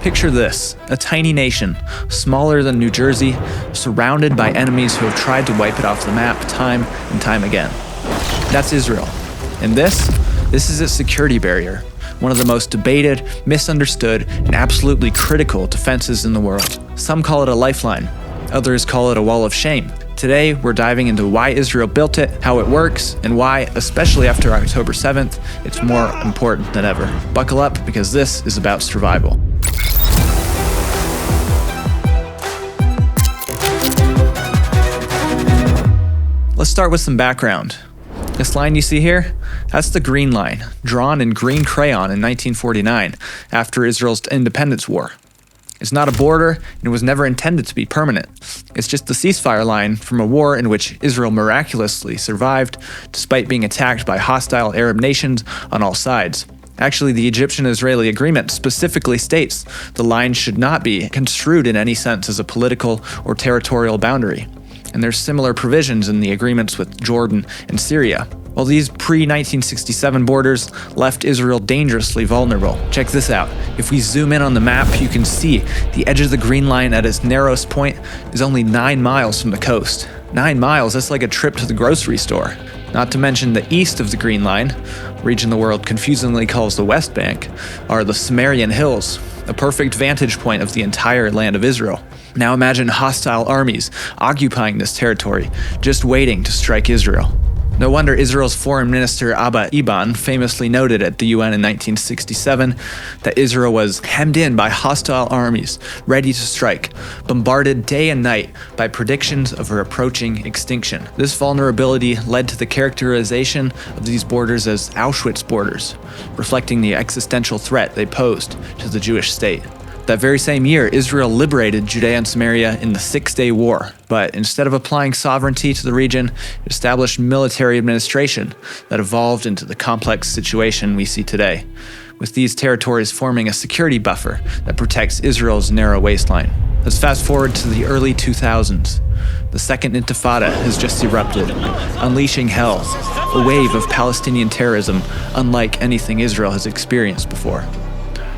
Picture this, a tiny nation, smaller than New Jersey, surrounded by enemies who have tried to wipe it off the map time and time again. That's Israel. And this is its security barrier, one of the most debated, misunderstood, and absolutely critical defenses in the world. Some call it a lifeline, others call it a wall of shame. Today, we're diving into why Israel built it, how it works, and why, especially after October 7th, it's more important than ever. Buckle up, because this is about survival. Let's start with some background. This line you see here, that's the Green Line, drawn in green crayon in 1949, after Israel's independence war. It's not a border, and it was never intended to be permanent. It's just the ceasefire line from a war in which Israel miraculously survived, despite being attacked by hostile Arab nations on all sides. Actually, the Egyptian-Israeli agreement specifically states the line should not be construed in any sense as a political or territorial boundary. And there's similar provisions in the agreements with Jordan and Syria. While these pre-1967 borders left Israel dangerously vulnerable. Check this out. If we zoom in on the map, you can see the edge of the Green Line at its narrowest point is only 9 miles from the coast. 9 miles, that's like a trip to the grocery store. Not to mention the east of the Green Line, a region the world confusingly calls the West Bank, are the Sumerian Hills, a perfect vantage point of the entire land of Israel. Now imagine hostile armies occupying this territory, just waiting to strike Israel. No wonder Israel's foreign minister Abba Eban famously noted at the UN in 1967 that Israel was hemmed in by hostile armies, ready to strike, bombarded day and night by predictions of her approaching extinction. This vulnerability led to the characterization of these borders as Auschwitz borders, reflecting the existential threat they posed to the Jewish state. That very same year, Israel liberated Judea and Samaria in the Six-Day War, but instead of applying sovereignty to the region, it established military administration that evolved into the complex situation we see today, with these territories forming a security buffer that protects Israel's narrow waistline. Let's fast forward to the early 2000s. The second intifada has just erupted, unleashing hell, a wave of Palestinian terrorism unlike anything Israel has experienced before.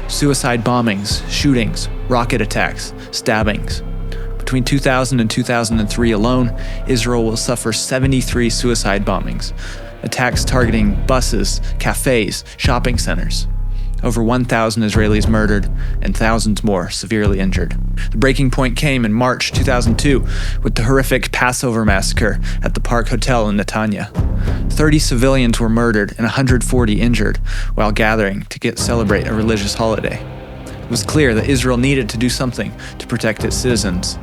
Suicide bombings, shootings, rocket attacks, stabbings. Between 2000 and 2003 alone, Israel will suffer 73 suicide bombings, attacks targeting buses, cafes, shopping centers. Over 1,000 Israelis murdered and thousands more severely injured. The breaking point came in March 2002 with the horrific Passover massacre at the Park Hotel in Netanya. 30 civilians were murdered and 140 injured while gathering to celebrate a religious holiday. It was clear that Israel needed to do something to protect its citizens.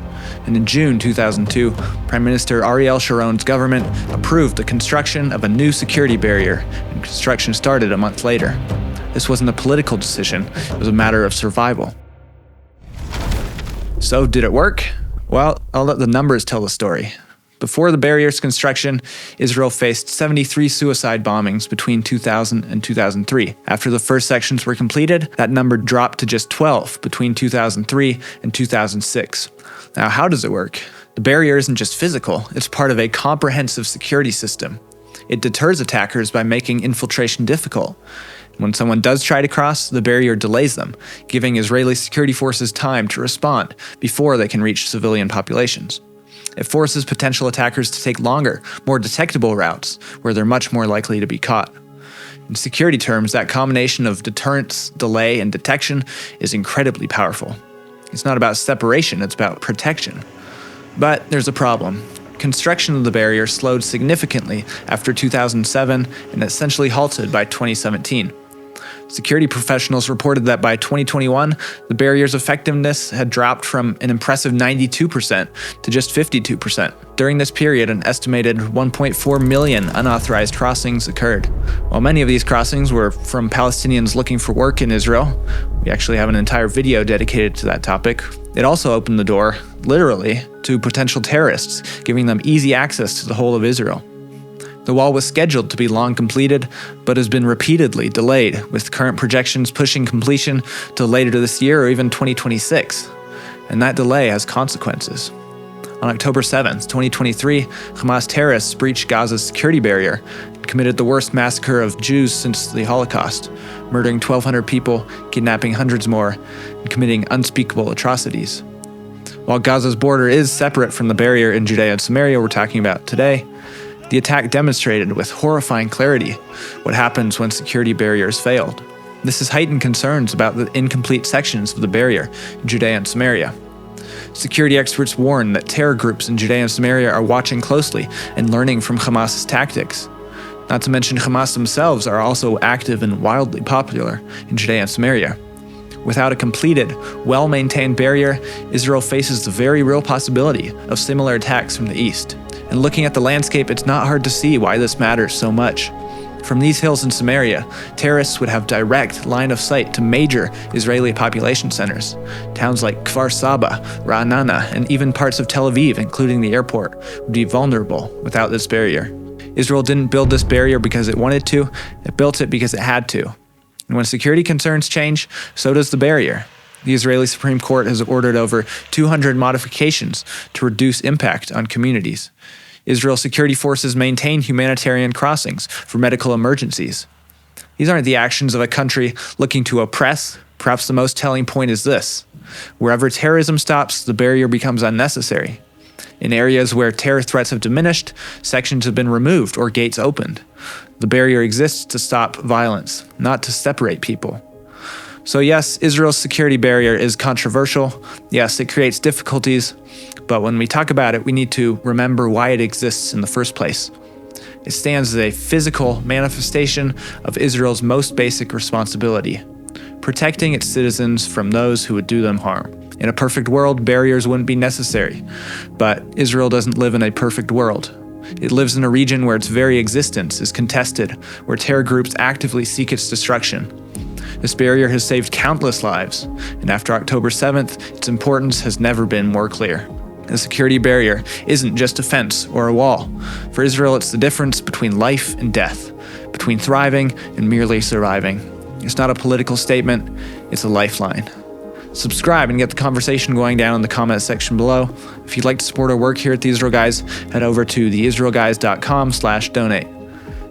And in June 2002, Prime Minister Ariel Sharon's government approved the construction of a new security barrier, and construction started a month later. This wasn't a political decision, it was a matter of survival. So, did it work? Well, I'll let the numbers tell the story. Before the barrier's construction, Israel faced 73 suicide bombings between 2000 and 2003. After the first sections were completed, that number dropped to just 12 between 2003 and 2006. Now, how does it work? The barrier isn't just physical, it's part of a comprehensive security system. It deters attackers by making infiltration difficult. When someone does try to cross, the barrier delays them, giving Israeli security forces time to respond before they can reach civilian populations. It forces potential attackers to take longer, more detectable routes, where they're much more likely to be caught. In security terms, that combination of deterrence, delay, and detection is incredibly powerful. It's not about separation, it's about protection. But there's a problem. Construction of the barrier slowed significantly after 2007 and essentially halted by 2017. Security professionals reported that by 2021, the barrier's effectiveness had dropped from an impressive 92% to just 52%. During this period, an estimated 1.4 million unauthorized crossings occurred. While many of these crossings were from Palestinians looking for work in Israel, we actually have an entire video dedicated to that topic, it also opened the door, literally, to potential terrorists, giving them easy access to the whole of Israel. The wall was scheduled to be long completed, but has been repeatedly delayed, with current projections pushing completion to later this year or even 2026. And that delay has consequences. On October 7th, 2023, Hamas terrorists breached Gaza's security barrier, committed the worst massacre of Jews since the Holocaust, murdering 1,200 people, kidnapping hundreds more, and committing unspeakable atrocities. While Gaza's border is separate from the barrier in Judea and Samaria we're talking about today, the attack demonstrated with horrifying clarity what happens when security barriers failed. This has heightened concerns about the incomplete sections of the barrier in Judea and Samaria. Security experts warn that terror groups in Judea and Samaria are watching closely and learning from Hamas's tactics. Not to mention Hamas themselves are also active and wildly popular in Judea and Samaria. Without a completed, well-maintained barrier, Israel faces the very real possibility of similar attacks from the east. And looking at the landscape, it's not hard to see why this matters so much. From these hills in Samaria, terrorists would have direct line of sight to major Israeli population centers. Towns like Kfar Saba, Ra'anana, and even parts of Tel Aviv, including the airport, would be vulnerable without this barrier. Israel didn't build this barrier because it wanted to, it built it because it had to. And when security concerns change, so does the barrier. The Israeli Supreme Court has ordered over 200 modifications to reduce impact on communities. Israel's security forces maintain humanitarian crossings for medical emergencies. These aren't the actions of a country looking to oppress. Perhaps the most telling point is this: wherever terrorism stops, the barrier becomes unnecessary. In areas where terror threats have diminished, sections have been removed or gates opened. The barrier exists to stop violence, not to separate people. So yes, Israel's security barrier is controversial. Yes, it creates difficulties. But when we talk about it, we need to remember why it exists in the first place. It stands as a physical manifestation of Israel's most basic responsibility: protecting its citizens from those who would do them harm. In a perfect world, barriers wouldn't be necessary. But Israel doesn't live in a perfect world. It lives in a region where its very existence is contested, where terror groups actively seek its destruction. This barrier has saved countless lives, and after October 7th, its importance has never been more clear. The security barrier isn't just a fence or a wall. For Israel, it's the difference between life and death, between thriving and merely surviving. It's not a political statement, it's a lifeline. Subscribe and get the conversation going down in the comment section below. If you'd like to support our work here at The Israel Guys, head over to theisraelguys.com/donate.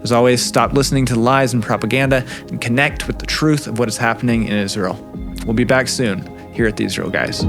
As always, stop listening to lies and propaganda and connect with the truth of what is happening in Israel. We'll be back soon here at The Israel Guys.